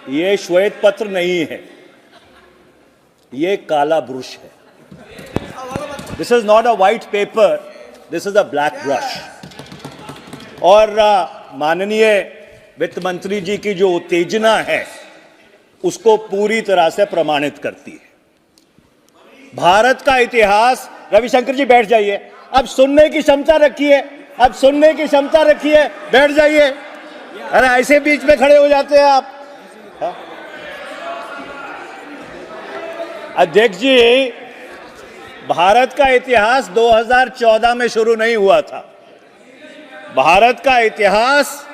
ये श्वेत पत्र नहीं है, ये काला ब्रश है। This is not a white paper, this is a black brush. और माननीय वित्त मंत्री जी की जो उत्तेजना है उसको पूरी तरह से प्रमाणित करती है। भारत का इतिहास, रविशंकर जी बैठ जाइए, अब सुनने की क्षमता रखिए, अब सुनने की क्षमता रखिए, बैठ जाइए। अरे ऐसे बीच में खड़े हो जाते हैं आप। अध्यक्ष जी, भारत का इतिहास 2014 में शुरू नहीं हुआ था। भारत का इतिहास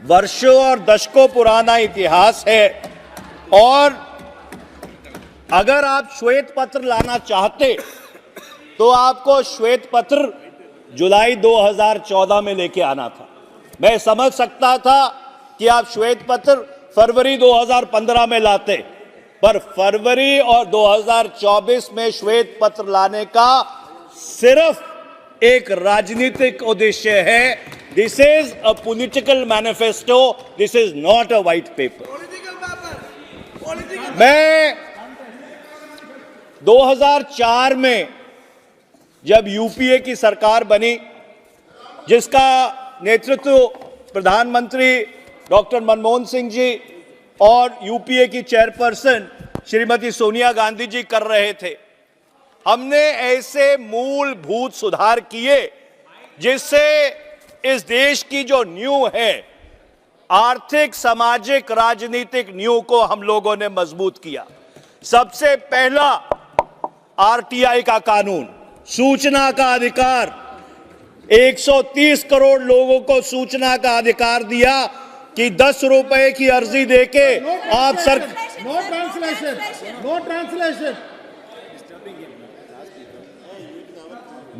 वर्षों और दशकों पुराना इतिहास है। और अगर आप श्वेत पत्र लाना चाहते तो आपको श्वेत पत्र जुलाई 2014 में लेके आना था। मैं समझ सकता था कि आप श्वेत पत्र फरवरी 2015 में लाते, पर फरवरी और 2024 में श्वेत पत्र लाने का सिर्फ एक राजनीतिक उद्देश्य है। This is a political manifesto, this is not a white paper. मैं 2004 में जब यूपीए की सरकार बनी, जिसका नेतृत्व प्रधानमंत्री डॉक्टर मनमोहन सिंह जी और यूपीए की चेयरपर्सन श्रीमती सोनिया गांधी जी कर रहे थे, हमने ऐसे मूलभूत सुधार किए जिससे इस देश की जो नींव है, आर्थिक, सामाजिक, राजनीतिक नींव को हम लोगों ने मजबूत किया। सबसे पहला आरटीआई का कानून, सूचना का अधिकार, 130 करोड़ लोगों को सूचना का अधिकार दिया कि 10 रुपए की अर्जी देके आप नो ट्रांसलेशन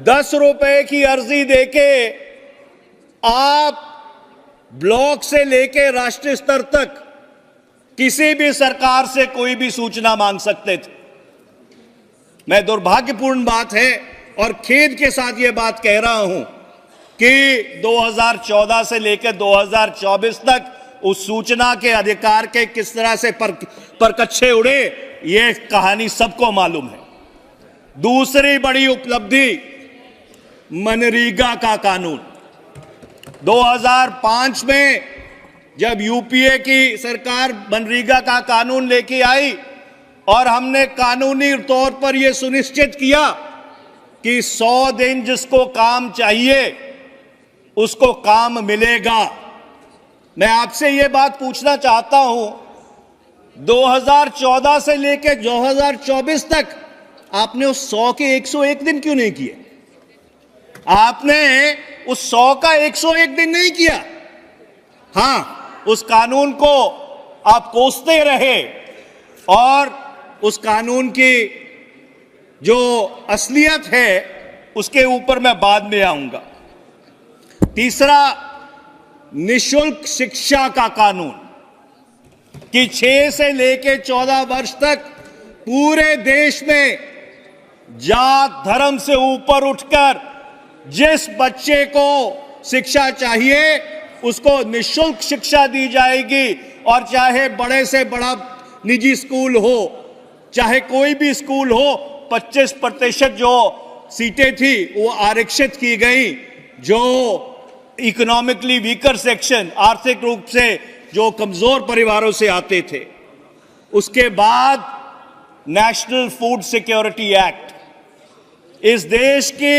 10 रुपए की अर्जी देके आप ब्लॉक से लेके राष्ट्रीय स्तर तक किसी भी सरकार से कोई भी सूचना मांग सकते थे। मैं दुर्भाग्यपूर्ण बात है और खेद के साथ यह बात कह रहा हूं कि 2014 से लेकर 2024 तक उस सूचना के अधिकार के किस तरह से परकच्छे उड़े, यह कहानी सबको मालूम है। दूसरी बड़ी उपलब्धि मनरेगा का कानून। 2005 में जब यूपीए की सरकार मनरेगा का कानून लेके आई और हमने कानूनी तौर पर यह सुनिश्चित किया कि 100 दिन जिसको काम चाहिए उसको काम मिलेगा। मैं आपसे यह बात पूछना चाहता हूं, 2014 से लेकर 2024 तक आपने उस 100 के 101 दिन क्यों नहीं किए? आपने उस 100 का 101 दिन नहीं किया। हां, उस कानून को आप कोसते रहे और उस कानून की जो असलियत है उसके ऊपर मैं बाद में आऊंगा। तीसरा, निशुल्क शिक्षा का कानून कि 6 से लेकर 14 वर्ष तक पूरे देश में जात धर्म से ऊपर उठकर जिस बच्चे को शिक्षा चाहिए उसको निशुल्क शिक्षा दी जाएगी। और चाहे बड़े से बड़ा निजी स्कूल हो, चाहे कोई भी स्कूल हो, 25% जो सीटें थी वो आरक्षित की गई। जो इकोनॉमिकली वीकर सेक्शन, आर्थिक रूप से जो कमजोर परिवारों से आते थे। उसके बाद नेशनल फूड सिक्योरिटी एक्ट, इस देश के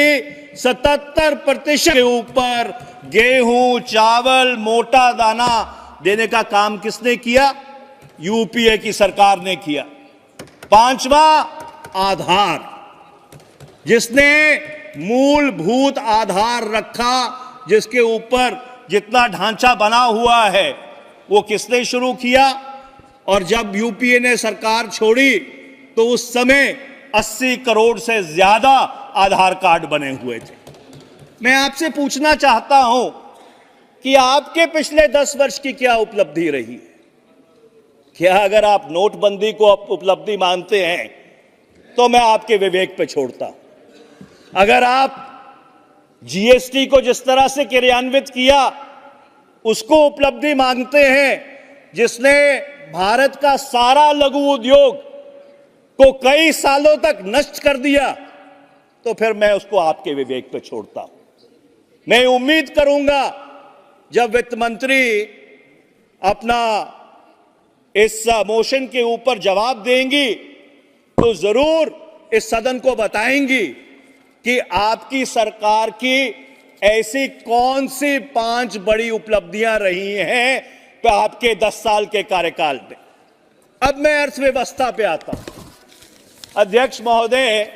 77% के ऊपर गेहूं, चावल, मोटा दाना देने का काम किसने किया? यूपीए की सरकार ने किया। 5वां, आधार, जिसने मूलभूत आधार रखा, जिसके ऊपर जितना ढांचा बना हुआ है वो किसने शुरू किया? और जब यूपीए ने सरकार छोड़ी तो उस समय 80 करोड़ से ज्यादा आधार कार्ड बने हुए थे। मैं आपसे पूछना चाहता हूं कि आपके पिछले 10 वर्ष की क्या उपलब्धि रही है? क्या अगर आप नोटबंदी को उपलब्धि मानते हैं तो मैं आपके विवेक पे छोड़ता हूं। अगर आप जीएसटी को जिस तरह से क्रियान्वित किया उसको उपलब्धि मांगते हैं, जिसने भारत का सारा लघु उद्योग को कई सालों तक नष्ट कर दिया, तो फिर मैं उसको आपके विवेक पे छोड़ता हूं। मैं उम्मीद करूंगा जब वित्त मंत्री अपना इस मोशन के ऊपर जवाब देंगी तो जरूर इस सदन को बताएंगी कि आपकी सरकार की ऐसी कौन सी 5 बड़ी उपलब्धियां रही हैं आपके 10 साल के कार्यकाल में। अब मैं अर्थव्यवस्था पे आता हूं। अध्यक्ष महोदय,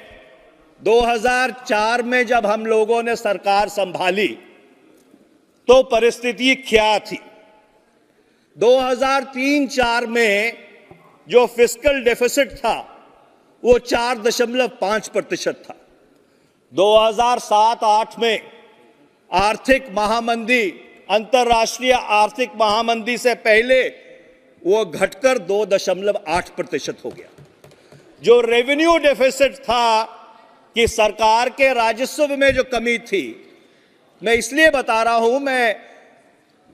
2004 में जब हम लोगों ने सरकार संभाली तो परिस्थिति क्या थी। 2003-04 में जो फिस्कल डेफिसिट था वो 4.5% था। 2007-08 में आर्थिक महामंदी, अंतर्राष्ट्रीय आर्थिक महामंदी से पहले वो घटकर 2.8% हो गया। जो रेवेन्यू डेफिसिट था कि सरकार के राजस्व में जो कमी थी, मैं इसलिए बता रहा हूं, मैं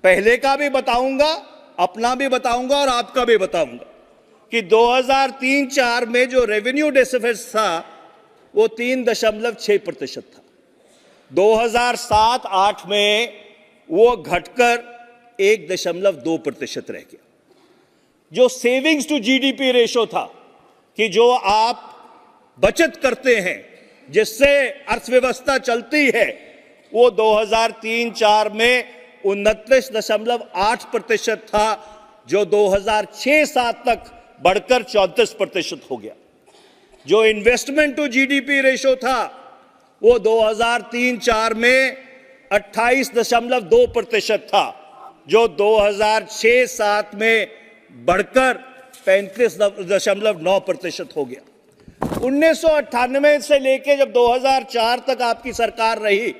पहले का भी बताऊंगा, अपना भी बताऊंगा और आपका भी बताऊंगा कि 2003-04 में जो रेवेन्यू डेफिसिट था वो 3.6% था। 2007-08 में वो घटकर 1.2% रह गया। जो सेविंग्स टू जीडीपी रेशो था कि जो आप बचत करते हैं जिससे अर्थव्यवस्था चलती है, वो 2003-04 में 29.8% था, जो 2006-07 तक बढ़कर 34% हो गया। जो इन्वेस्टमेंट टू जीडीपी रेशो था वो 2003-04 में 28.2% था, जो 2006-07 में बढ़कर 35.9% हो गया। 1998 से लेके जब 2004 तक आपकी सरकार रही,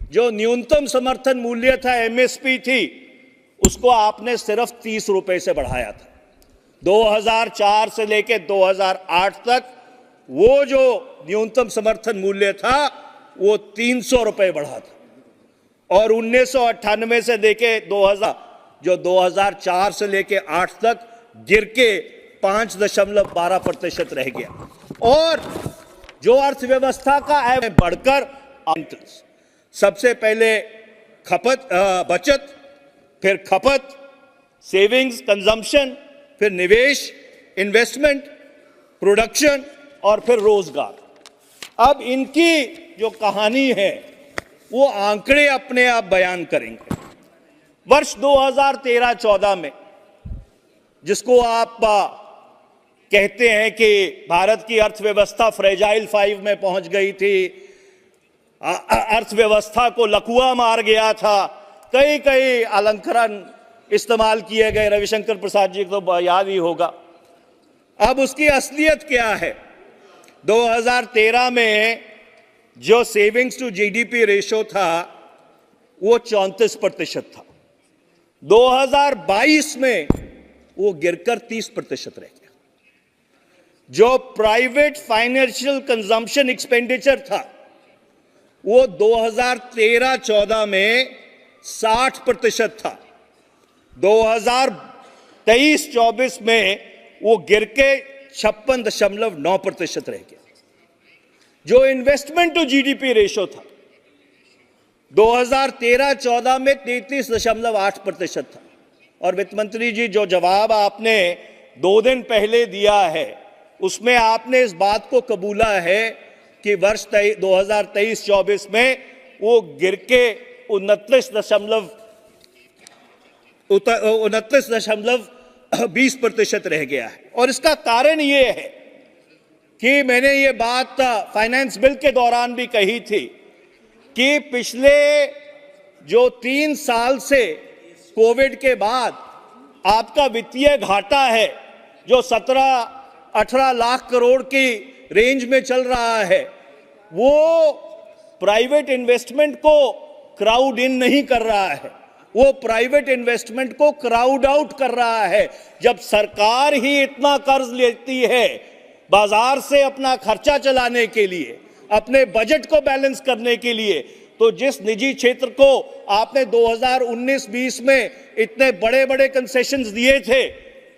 जो न्यूनतम समर्थन मूल्य था, एमएसपी थी, उसको आपने सिर्फ 30 रुपए से बढ़ाया था। 2004 से लेके 2008 तक वो जो न्यूनतम समर्थन मूल्य था वो 300 रुपए बढ़ा था, और 1998 से लेके 2000, जो 2004 से लेके 8 तक गिर के 5.12% रह गया। और जो अर्थव्यवस्था का है बढ़कर सबसे पहले बचत, फिर खपत, सेविंग्स, कंजम्पशन, फिर निवेश, इन्वेस्टमेंट, प्रोडक्शन और फिर रोजगार। अब इनकी जो कहानी है वो आंकड़े अपने आप बयान करेंगे। वर्ष 2013-14 में, जिसको आप कहते हैं कि भारत की अर्थव्यवस्था फ्रेजाइल 5 में पहुंच गई थी, अर्थव्यवस्था को लकवा मार गया था, कई अलंकरण इस्तेमाल किए गए, रविशंकर प्रसाद जी को तो याद ही होगा। अब उसकी असलियत क्या है? 2013 में जो सेविंग्स टू जीडीपी रेशो था वो 34% था। 2022 में वो गिरकर 30% रह गया। जो प्राइवेट फाइनेंशियल कंजम्पशन एक्सपेंडिचर था वो 2013-14 में 60% था। 2023-24 में वो गिर के 56.9% रह गया। जो इन्वेस्टमेंट टू जीडीपी रेशो था 2013-14 में 33.8% था। और वित्त मंत्री जी, जो जवाब आपने 2 दिन पहले दिया है उसमें आपने इस बात को कबूला है कि वर्ष 2023-24 में वो गिर के 29.20% रह गया है। और इसका कारण ये है कि मैंने ये बात फाइनेंस बिल के दौरान भी कही थी कि पिछले जो 3 साल से कोविड के बाद आपका वित्तीय घाटा है जो 17-18 लाख करोड़ की रेंज में चल रहा है, वो प्राइवेट इन्वेस्टमेंट को क्राउड इन नहीं कर रहा है, वो प्राइवेट इन्वेस्टमेंट को क्राउड आउट कर रहा है। जब सरकार ही इतना कर्ज लेती है बाजार से अपना खर्चा चलाने के लिए, अपने बजट को बैलेंस करने के लिए, तो जिस निजी क्षेत्र को आपने 2019-20 में इतने बड़े बड़े कंसेशंस दिए थे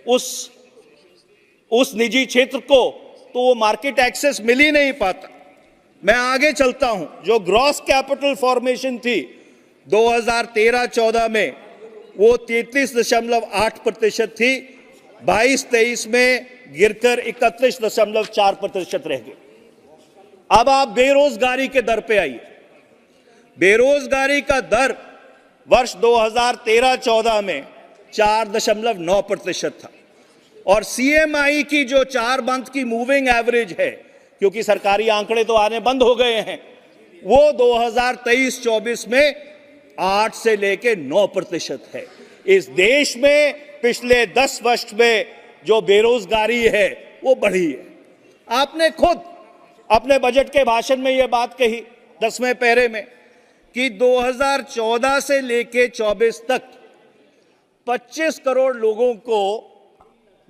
उस निजी क्षेत्र को तो वो मार्केट एक्सेस मिल ही नहीं पाता। मैं आगे चलता हूं, जो ग्रॉस कैपिटल फॉर्मेशन थी 2013-14 में वो 33.8% थी, 22-23 में गिरकर 31.4% रह गई। अब आप बेरोजगारी के दर पे आइए। बेरोजगारी का दर वर्ष 2013-14 में 4.9% था और सीएमआई की जो 4 मंथ की मूविंग एवरेज है, क्योंकि सरकारी आंकड़े तो आने बंद हो गए हैं, वो 2023-24 में 8 से लेके 9% है। इस देश में पिछले 10 वर्ष में जो बेरोजगारी है वो बढ़ी है। आपने खुद अपने बजट के भाषण में ये बात कही 10वें पैरे में कि 2014 से लेके 24 तक 25 करोड़ लोगों को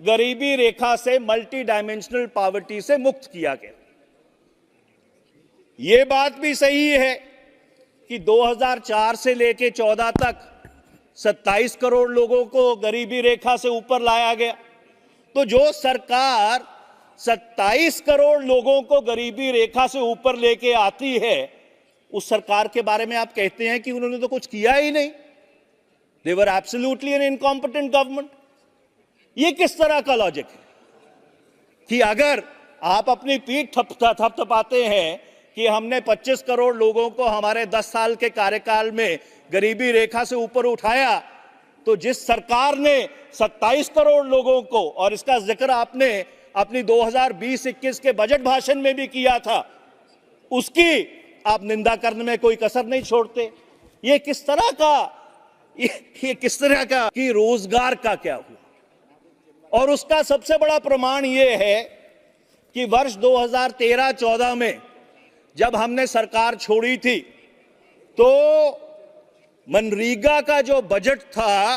गरीबी रेखा से, मल्टी डायमेंशनल पॉवर्टी से मुक्त किया गया। यह बात भी सही है कि 2004 से लेके 14 तक 27 करोड़ लोगों को गरीबी रेखा से ऊपर लाया गया। तो जो सरकार 27 करोड़ लोगों को गरीबी रेखा से ऊपर लेके आती है, उस सरकार के बारे में आप कहते हैं कि उन्होंने तो कुछ किया ही नहीं। They were absolutely an incompetent government. ये किस तरह का लॉजिक है कि अगर आप अपनी पीठ थपथपाते हैं कि हमने 25 करोड़ लोगों को हमारे 10 साल के कार्यकाल में गरीबी रेखा से ऊपर उठाया, तो जिस सरकार ने 27 करोड़ लोगों को, और इसका जिक्र आपने अपनी 2020-21 के बजट भाषण में भी किया था, उसकी आप निंदा करने में कोई कसर नहीं छोड़ते। ये किस तरह का कि रोजगार का क्या हुआ? और उसका सबसे बड़ा प्रमाण यह है कि वर्ष 2013-14 में जब हमने सरकार छोड़ी थी तो मनरेगा का जो बजट था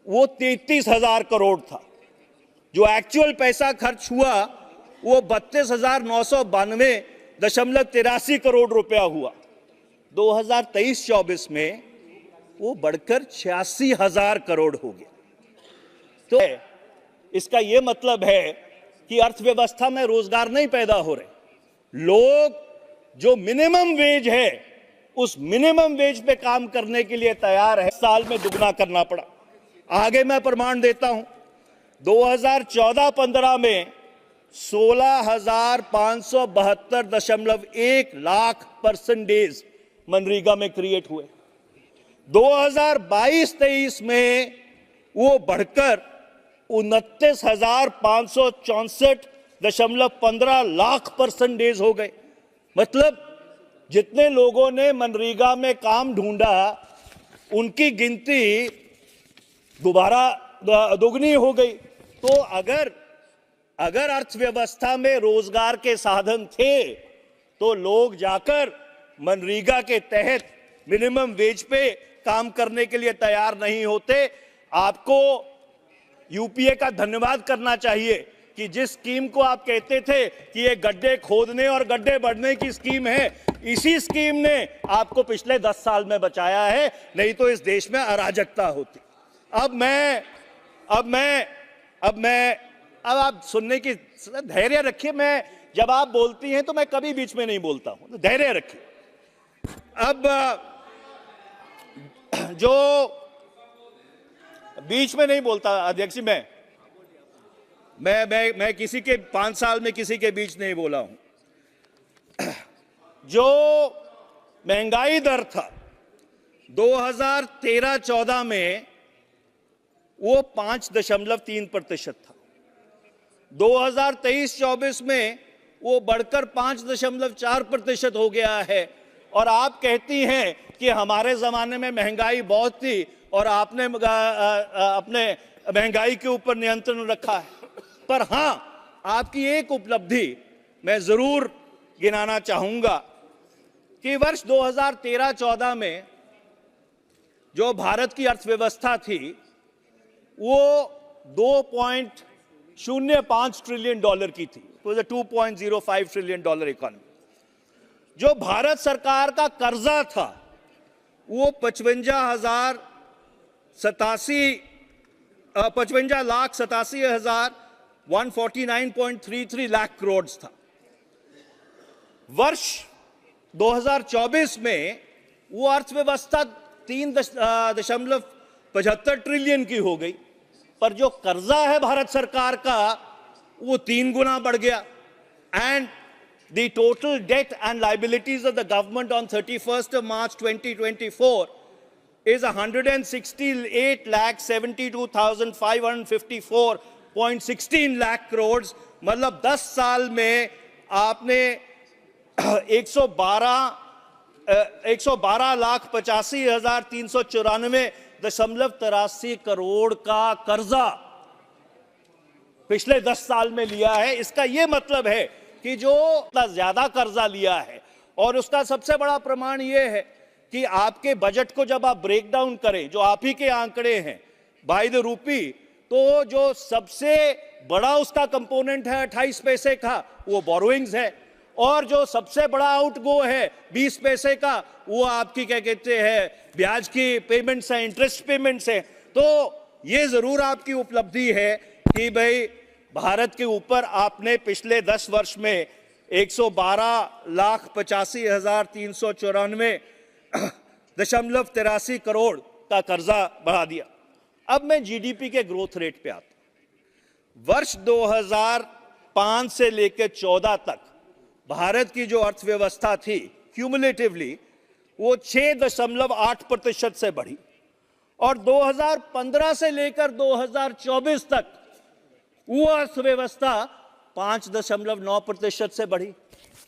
वो 33,000 करोड़ था। जो एक्चुअल पैसा खर्च हुआ वो 32,992.83 करोड़ रुपया हुआ। 2023-24 में वो बढ़कर 86,000 करोड़ हो गया। तो इसका यह मतलब है कि अर्थव्यवस्था में रोजगार नहीं पैदा हो रहे। लोग जो मिनिमम वेज है उस मिनिमम वेज पे काम करने के लिए तैयार है। साल में दुगना करना पड़ा। आगे मैं प्रमाण देता हूं, 2014-15 में 16,572.1 लाख पर्सन डेज मनरेगा में क्रिएट हुए। 2022-23 में वो बढ़कर 29,564.15 लाख पर्सन डेज हो गए। मतलब जितने लोगों ने मनरेगा में काम ढूंढा उनकी गिनती दोबारा दोगुनी हो गई। तो अगर अर्थव्यवस्था में रोजगार के साधन थे तो लोग जाकर मनरेगा के तहत मिनिमम वेज पे काम करने के लिए तैयार नहीं होते। आपको यूपीए का धन्यवाद करना चाहिए कि जिस स्कीम को आप कहते थे कि ये गड्ढे खोदने और गड्ढे बढ़ने की स्कीम है, इसी स्कीम ने आपको पिछले 10 साल में बचाया है, नहीं तो इस देश में अराजकता होती। अब आप सुनने की धैर्य रखिए। मैं जब आप बोलती हैं तो मैं कभी बीच में नहीं बोलता हूं, तो धैर्य रखिए। अब जो बीच में नहीं बोलता अध्यक्ष जी, मैं किसी के 5 साल में किसी के बीच नहीं बोला हूं। जो महंगाई दर था 2013-14 में वो 5.3% था। 2023-24 में वो बढ़कर 5.4% हो गया है। और आप कहती हैं कि हमारे जमाने में महंगाई बहुत थी और आपने अपने महंगाई के ऊपर नियंत्रण रखा है। पर हां, आपकी एक उपलब्धि मैं जरूर गिनाना चाहूंगा कि वर्ष 2013-14 में जो भारत की अर्थव्यवस्था थी वो $2.05 ट्रिलियन की थी। तो $2.05 ट्रिलियन इकोनॉमी। जो भारत सरकार का कर्जा था वो 55,087 55,87,149.33 लाख करोड़ था। वर्ष 2024 में वो अर्थव्यवस्था 3.75 ट्रिलियन की हो गई, पर जो कर्जा है भारत सरकार का वो 3 गुना बढ़ गया। And the total date and liabilities of the government on 31st of March 2024 is 168,72,554.16 lakh crore. मतलब 10 साल में आपने 112,85,394.83 करोड़ का कर्जा पिछले 10 साल में लिया है। इसका यह मतलब है कि जो ज्यादा कर्जा लिया है, और उसका सबसे बड़ा प्रमाण यह है कि आपके बजट को जब आप ब्रेक डाउन करें, जो आप ही के आंकड़े हैं बाय द रूपी, तो जो सबसे बड़ा उसका कंपोनेंट है 28 पैसे का वो बोरोइंग्स है, और जो सबसे बड़ा आउटगो है 20 पैसे का वो आपकी क्या कहते हैं ब्याज की पेमेंट्स है, इंटरेस्ट पेमेंट्स है। तो ये जरूर आपकी उपलब्धि है कि भाई भारत के ऊपर आपने पिछले 10 वर्ष में 112,85,394.83 करोड़ का कर्जा बढ़ा दिया। अब मैं जीडीपी के ग्रोथ रेट पे आता हूं। वर्ष 2005 से लेकर 14 तक भारत की जो अर्थव्यवस्था थी क्यूमुलेटिवली वो 6.8% से बढ़ी, और 2015 से लेकर 2024 तक वो अर्थव्यवस्था 5.9% से बढ़ी।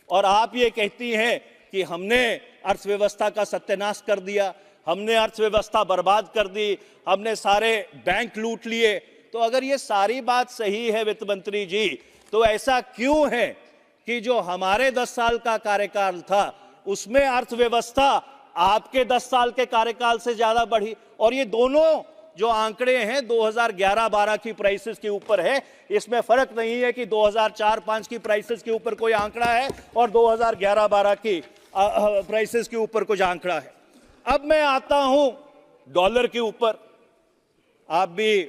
और आप ये कहती हैं कि हमने अर्थव्यवस्था का सत्यानाश कर दिया, हमने अर्थव्यवस्था बर्बाद कर दी, हमने सारे बैंक लूट लिए। तो अगर ये सारी बात सही है वित्त मंत्री जी, तो ऐसा क्यों है कि जो हमारे 10 साल का कार्यकाल था उसमें अर्थव्यवस्था आपके 10 साल के कार्यकाल से ज्यादा बढ़ी? और ये दोनों जो आंकड़े हैं 2011-12 की प्राइसेस के ऊपर है, इसमें फर्क नहीं है कि 2004-5 की प्राइसेस के ऊपर कोई आंकड़ा है और 2011-12 की प्राइसेस के ऊपर कुछ आंकड़ा है। अब मैं आता हूं डॉलर के ऊपर। आप भी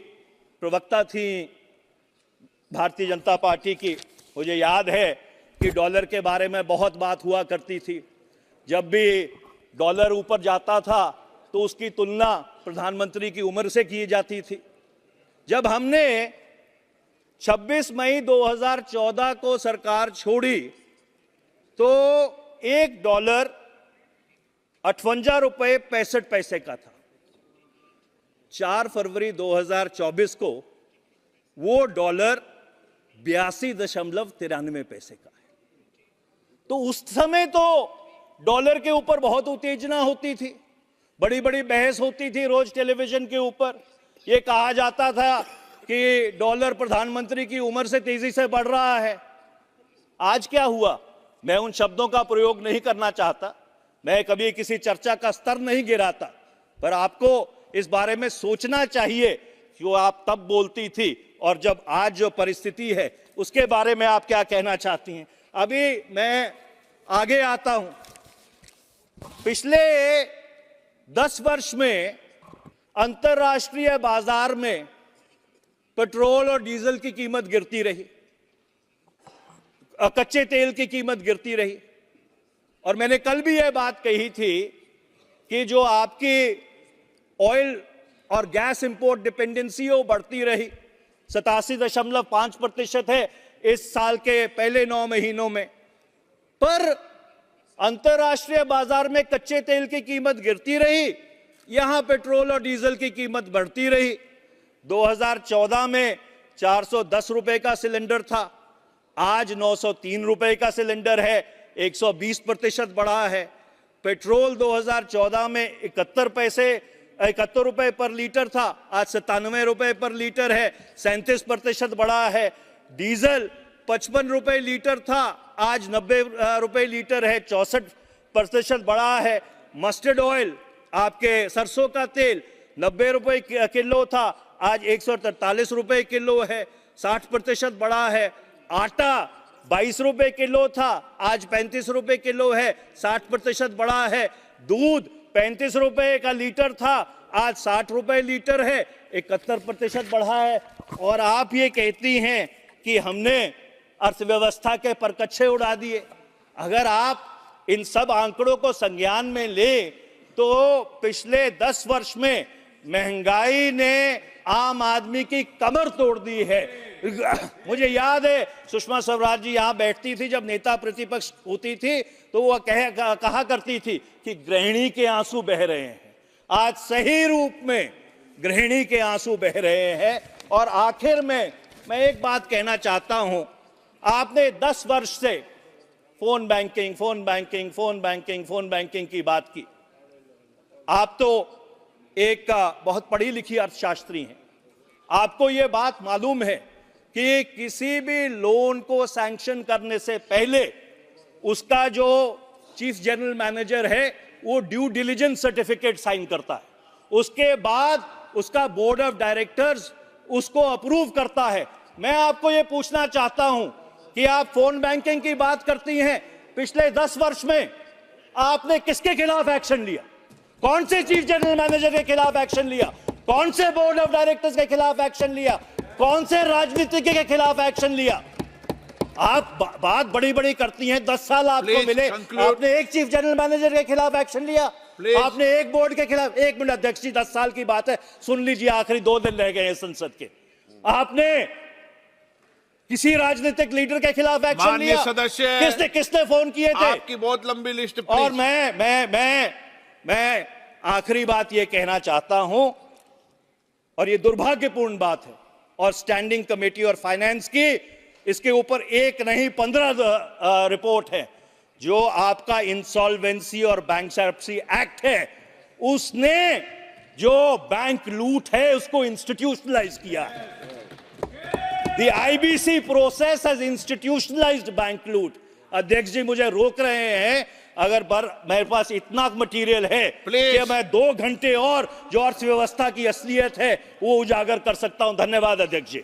प्रवक्ता थी भारतीय जनता पार्टी की, मुझे याद है कि डॉलर के बारे में बहुत बात हुआ करती थी। जब भी डॉलर ऊपर जाता था तो उसकी तुलना प्रधानमंत्री की उम्र से की जाती थी। जब हमने 26 मई 2014 को सरकार छोड़ी तो $1 58 रुपये 65 पैसे का था। 4 फरवरी 2024 को वो डॉलर 82.93 पैसे का है। तो उस समय तो डॉलर के ऊपर बहुत उत्तेजना होती थी, बड़ी बड़ी बहस होती थी रोज टेलीविजन के ऊपर। ये कहा जाता था कि डॉलर प्रधानमंत्री की उम्र से तेजी से बढ़ रहा है। आज क्या हुआ? मैं उन शब्दों का प्रयोग नहीं करना चाहता, मैं कभी किसी चर्चा का स्तर नहीं गिराता, पर आपको इस बारे में सोचना चाहिए कि वो आप तब बोलती थी और जब आज जो परिस्थिति है उसके बारे में आप क्या कहना चाहती हैं। अभी मैं आगे आता हूं। पिछले 10 वर्ष में अंतर्राष्ट्रीय बाजार में पेट्रोल और डीजल की कीमत गिरती रही, कच्चे तेल की कीमत गिरती रही, और मैंने कल भी यह बात कही थी कि जो आपकी ऑयल और गैस इंपोर्ट डिपेंडेंसी वो बढ़ती रही। 87.5% है इस साल के पहले 9 महीनों में, पर अंतर्राष्ट्रीय बाजार में कच्चे तेल की कीमत गिरती रही, यहां पेट्रोल और डीजल की कीमत बढ़ती रही। 2014 में 410 रुपए का सिलेंडर था, आज 903 रुपए का सिलेंडर है, 120% बढ़ा है। पेट्रोल 2014 में 71 रुपए पर लीटर था, आज 97 रुपए पर लीटर है, 37% बढ़ा है। डीजल 55 रुपए लीटर था, आज 90 रुपए लीटर है, 64% बढ़ा है। मस्टर्ड ऑयल आपके सरसों का तेल 90 रुपए किलो था, आज 143 रुपए किलो है, 60% बढ़ा है। आटा 22 रुपए किलो था, आज 35 रुपए किलो है, 60% बढ़ा है। दूध 35 रुपए का लीटर था, आज 60 रुपए लीटर है, 71% बढ़ा है। और आप ये कहती हैं कि हमने अर्थव्यवस्था के परकच्छे उड़ा दिए। अगर आप इन सब आंकड़ों को संज्ञान में ले तो पिछले 10 वर्ष में महंगाई ने आम आदमी की कमर तोड़ दी है। मुझे याद है सुषमा स्वराज जी यहां बैठती थी जब नेता प्रतिपक्ष होती थी, तो वो कहा करती थी कि गृहिणी के आंसू बह रहे हैं। आज सही रूप में गृहिणी के आंसू बह रहे हैं। और आखिर में मैं एक बात कहना चाहता हूं, आपने 10 वर्ष से phone banking phone banking phone banking phone banking की बात की। आप तो एक बहुत पढ़ी लिखी अर्थशास्त्री हैं, आपको यह बात मालूम है कि किसी भी लोन को सैंक्शन करने से पहले उसका जो चीफ जनरल मैनेजर है वो ड्यू डिलिजेंस सर्टिफिकेट साइन करता है। उसके बाद उसका बोर्ड ऑफ डायरेक्टर्स उसको अप्रूव करता है। मैं आपको यह पूछना चाहता हूं कि आप फोन बैंकिंग की बात करती हैं, पिछले 10 वर्ष में आपने किसके खिलाफ एक्शन लिया? कौन से चीफ जनरल मैनेजर के खिलाफ एक्शन लिया? कौन से बोर्ड ऑफ डायरेक्टर्स के खिलाफ एक्शन लिया? कौन से राजनीतिज्ञ के खिलाफ एक्शन लिया? आप बात बड़ी बड़ी करती हैं। 10 साल आपको मिले, आपने एक चीफ जनरल मैनेजर के खिलाफ एक्शन लिया? आपने एक बोर्ड के खिलाफ? 1 मिनट अध्यक्ष जी, 10 साल की बात है, सुन लीजिए, आखिरी 2 दिन रह गए हैं संसद के। आपने किसी राजनीतिक लीडर के खिलाफ एक्शन लिया? सदस्य किसने फोन किए थे? आपकी बहुत लंबी लिस्ट। और मैं आखिरी बात यह कहना चाहता हूं, और यह दुर्भाग्यपूर्ण बात है, और स्टैंडिंग कमेटी और फाइनेंस की इसके ऊपर एक नहीं 15 रिपोर्ट है। जो आपका इंसॉल्वेंसी और बैंकरप्सी एक्ट है, उसने जो बैंक लूट है उसको इंस्टीट्यूशनलाइज किया है। The IBC process has institutionalized bank लूट। अध्यक्ष जी मुझे रोक रहे हैं, अगर मेरे पास इतना मटेरियल है कि मैं 2 घंटे और जो अर्थव्यवस्था की असलियत है वो उजागर कर सकता हूं। धन्यवाद अध्यक्ष जी।